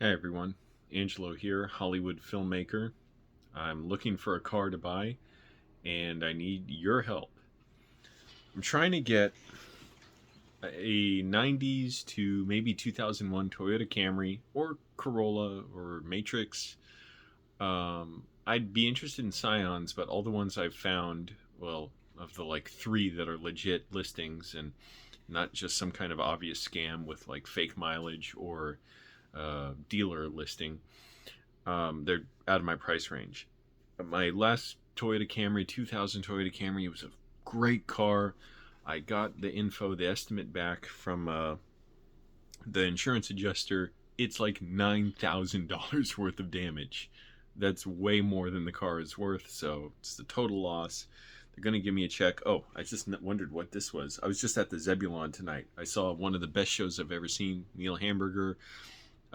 Hey everyone, Angelo here, Hollywood filmmaker. I'm looking for a car to buy and I need your help. I'm trying to get a 90s to maybe 2001 Toyota Camry or Corolla or Matrix. I'd be interested in Scions, but all the ones I've found, well, of the like three that are legit listings and not just some kind of obvious scam with like fake mileage or dealer listing, they're out of my price range. My last Toyota Camry, 2000 Toyota Camry, was a great car. I got the info, the estimate back from the insurance adjuster. It's like $9,000 worth of damage. That's way more than the car is worth, so it's the total loss. They're going to give me a check. Oh, I just wondered what this was. I was just at the Zebulon tonight. I saw one of the best shows I've ever seen. Neil Hamburger.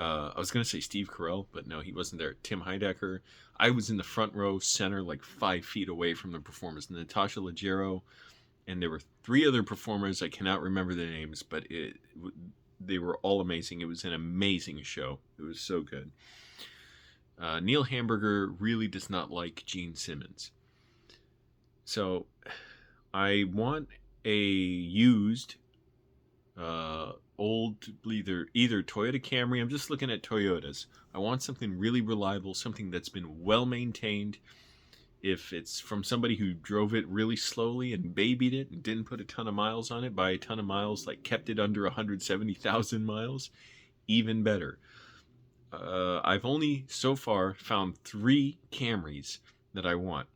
I was going to say Steve Carell, but no, he wasn't there. Tim Heidecker. I was in the front row center, like 5 feet away from the performers. Natasha Leggero, and there were three other performers. I cannot remember their names, but they were all amazing. It was an amazing show. It was so good. Neil Hamburger really does not like Gene Simmons. So I want a used old either Toyota Camry. I'm just looking at Toyotas. I want something really reliable, something that's been well maintained. If it's from somebody who drove it really slowly and babied it and didn't put a ton of miles on it, by a ton of miles, like kept it under 170,000 miles, even better. I've only so far found 3 Camrys that I want.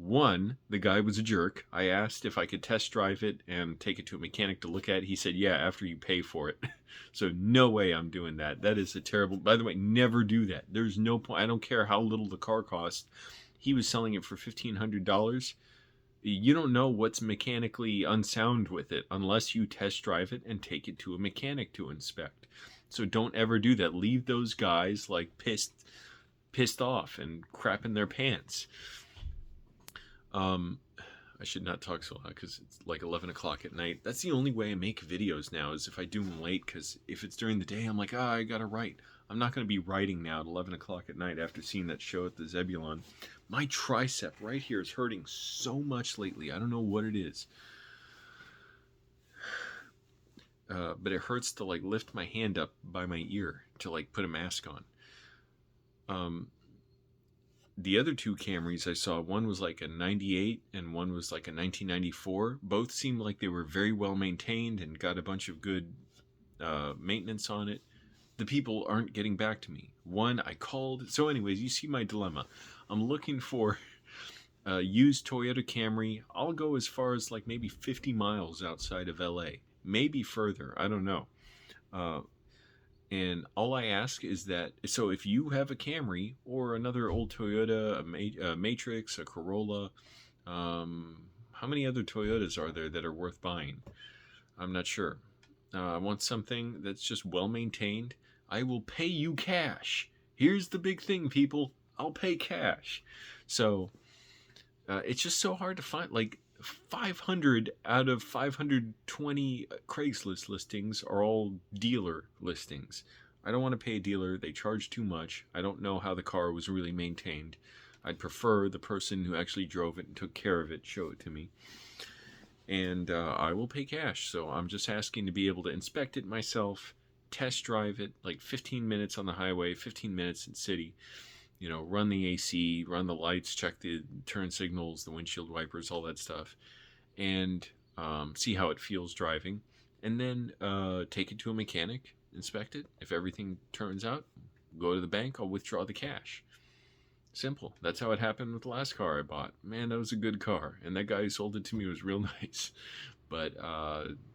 One, the guy was a jerk. I asked if I could test drive it and take it to a mechanic to look at. He said, yeah, after you pay for it. So no way I'm doing that. That is a terrible... By the way, never do that. There's no point. I don't care how little the car costs. He was selling it for $1,500. You don't know what's mechanically unsound with it unless you test drive it and take it to a mechanic to inspect. So don't ever do that. Leave those guys like pissed off and crapping their pants. I should not talk so loud because it's like 11 o'clock at night. That's the only way I make videos now, is if I do them late, because if it's during the day, I'm like, I gotta write. I'm not going to be writing now at 11 o'clock at night after seeing that show at the Zebulon. My tricep right here is hurting so much lately. I don't know what it is. But it hurts to like lift my hand up by my ear to like put a mask on. The other 2 Camrys I saw, one was like a 98 and one was like a 1994. Both seemed like they were very well maintained and got a bunch of good maintenance on it. The people aren't getting back to me. One, I called. So anyways, you see my dilemma. I'm looking for a used Toyota Camry. I'll go as far as like maybe 50 miles outside of LA. Maybe further. I don't know. And all I ask is that, so if you have a Camry or another old Toyota, a Matrix, a Corolla, how many other Toyotas are there that are worth buying? I'm not sure. I want something that's just well maintained. I will pay you cash. Here's the big thing, people. I'll pay cash. So it's just so hard to find. Like 500 out of 520 Craigslist listings are all dealer listings. I don't want to pay a dealer. They charge too much. I don't know how the car was really maintained. I'd prefer the person who actually drove it and took care of it show it to me. And I will pay cash. So I'm just asking to be able to inspect it myself, test drive it, like 15 minutes on the highway, 15 minutes in city. You know, run the AC, run the lights, check the turn signals, the windshield wipers, all that stuff, and see how it feels driving. And then take it to a mechanic, inspect it. If everything turns out, go to the bank, I'll withdraw the cash. Simple. That's how it happened with the last car I bought. Man, that was a good car. And that guy who sold it to me was real nice. But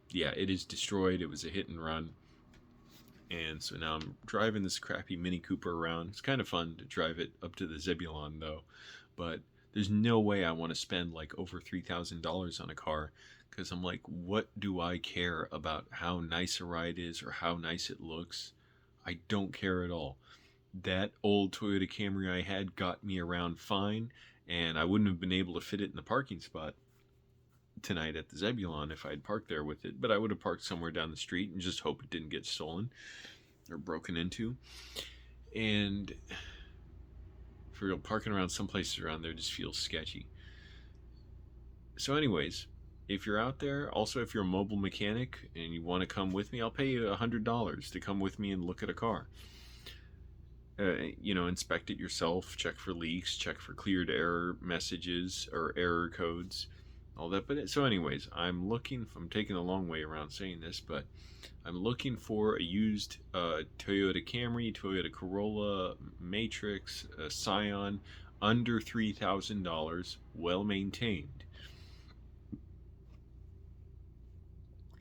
yeah, it is destroyed. It was a hit and run. And so now I'm driving this crappy Mini Cooper around. It's kind of fun to drive it up to the Zebulon, though. But there's no way I want to spend like over $3,000 on a car, because I'm like, what do I care about how nice a ride is or how nice it looks? I don't care at all. That old Toyota Camry I had got me around fine, and I wouldn't have been able to fit it in the parking spot tonight at the Zebulon if I'd parked there with it, but I would have parked somewhere down the street and just hope it didn't get stolen or broken into. And for real, parking around some places around there just feels sketchy. So anyways, if you're out there, also if you're a mobile mechanic and you want to come with me, I'll pay you $100 to come with me and look at a car. Inspect it yourself, check for leaks, check for cleared error messages or error codes, all that. But so anyways, I'm taking a long way around saying this, but I'm looking for a used Toyota Camry, Toyota Corolla, Matrix, Scion, under $3,000, well maintained.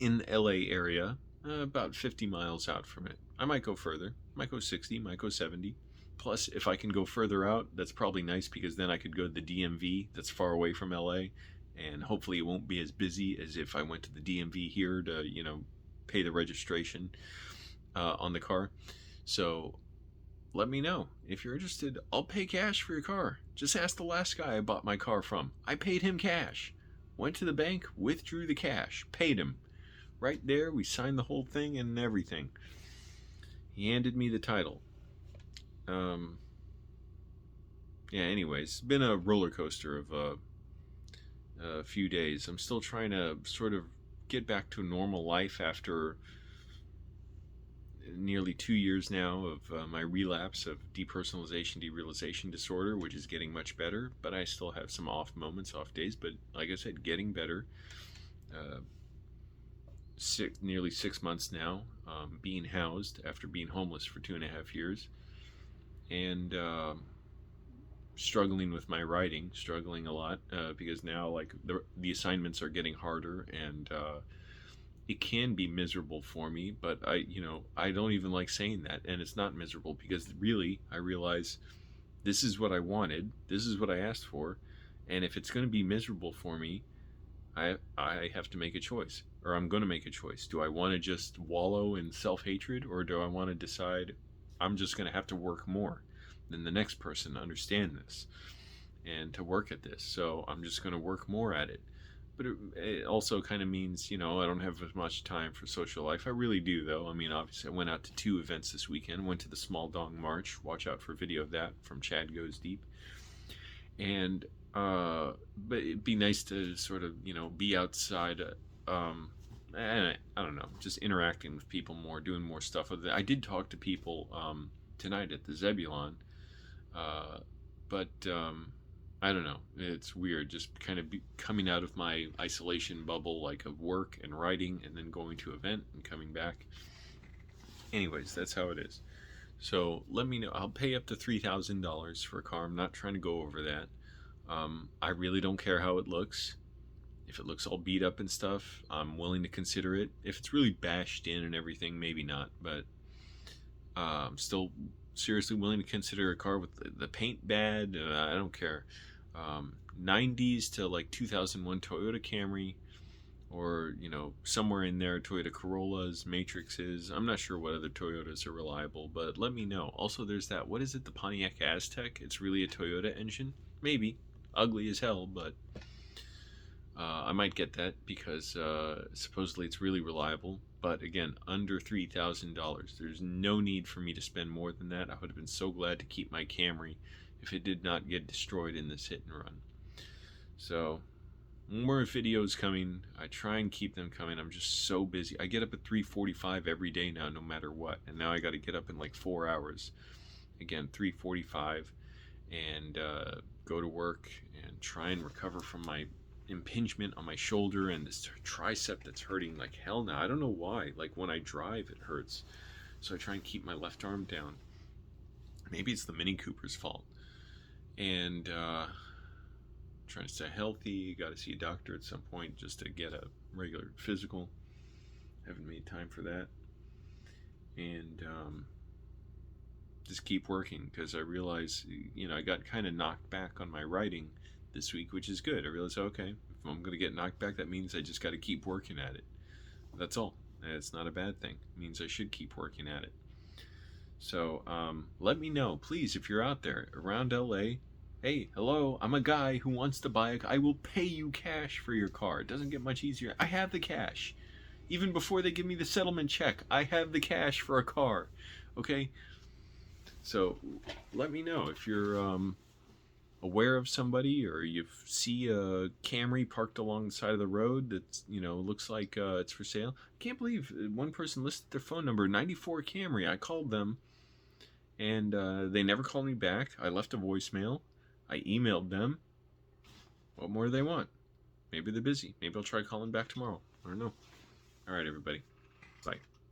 In the LA area, about 50 miles out from it. I might go further, might go 60, might go 70. Plus, if I can go further out, that's probably nice because then I could go to the DMV that's far away from LA, and hopefully it won't be as busy as if I went to the DMV here to, pay the registration on the car. So let me know if you're interested. I'll pay cash for your car. Just ask the last guy I bought my car from. I paid him cash. Went to the bank, withdrew the cash, paid him. Right there, we signed the whole thing and everything. He handed me the title. Anyways, it's been a roller coaster of a few days. I'm still trying to sort of get back to normal life after nearly 2 years now of my relapse of depersonalization derealization disorder, which is getting much better, but I still have some off days, but like I said, getting better. Nearly 6 months now, being housed after being homeless for 2.5 years, and struggling with my writing, struggling a lot because now like the assignments are getting harder, and it can be miserable for me, but I don't even like saying that, and it's not miserable because really I realize this is what I wanted, this is what I asked for, and if it's going to be miserable for me, I have to make a choice, or I'm going to make a choice. Do I want to just wallow in self-hatred, or do I want to decide I'm just going to have to work more than the next person to understand this and to work at this? So I'm just going to work more at it. But it also kind of means, I don't have as much time for social life. I really do, though. I mean, obviously, I went out to 2 events this weekend. Went to the Small Dong March. Watch out for a video of that from Chad Goes Deep. And but it'd be nice to sort of be outside, and I don't know, just interacting with people more, doing more stuff with it. I did talk to people tonight at the Zebulon, but I don't know, it's weird just kind of coming out of my isolation bubble, like of work and writing, and then going to an event and coming back. Anyways, that's how it is. So let me know. I'll pay up to $3,000 for a car. I'm not trying to go over that. I really don't care how it looks. If it looks all beat up and stuff, I'm willing to consider it. If it's really bashed in and everything, maybe not. But I'm still seriously willing to consider a car with the paint bad. I don't care. 90s to like 2001 Toyota Camry, or somewhere in there, Toyota Corollas, Matrixes. I'm not sure what other Toyotas are reliable, but let me know. Also, there's that, what is it, the Pontiac Aztek? It's really a Toyota engine? Maybe. Ugly as hell, but I might get that because supposedly it's really reliable. But again, under $3,000. There's no need for me to spend more than that. I would have been so glad to keep my Camry if it did not get destroyed in this hit and run. So more videos coming. I try and keep them coming. I'm just so busy. I get up at 3:45 every day now, no matter what. And now I got to get up in like 4 hours. Again, 3:45, and go to work and try and recover from my impingement on my shoulder and this tricep that's hurting like hell now. I don't know why. Like when I drive, it hurts. So I try and keep my left arm down. Maybe it's the Mini Cooper's fault. And trying to stay healthy. Got to see a doctor at some point just to get a regular physical. Haven't made time for that. And just keep working, because I realize, I got kind of knocked back on my writing this week, which is good. I realized, okay, if I'm going to get knocked back, that means I just got to keep working at it. That's all. It's not a bad thing. It means I should keep working at it. So let me know, please, if you're out there around LA. Hey, hello, I'm a guy who wants to buy a car. I will pay you cash for your car. It doesn't get much easier. I have the cash. Even before they give me the settlement check, I have the cash for a car. Okay? So let me know if you're aware of somebody, or you see a Camry parked along the side of the road that's, looks like it's for sale. I can't believe one person listed their phone number, 94 Camry. I called them, and they never called me back. I left a voicemail. I emailed them. What more do they want? Maybe they're busy. Maybe I'll try calling back tomorrow. I don't know. All right, everybody. Bye.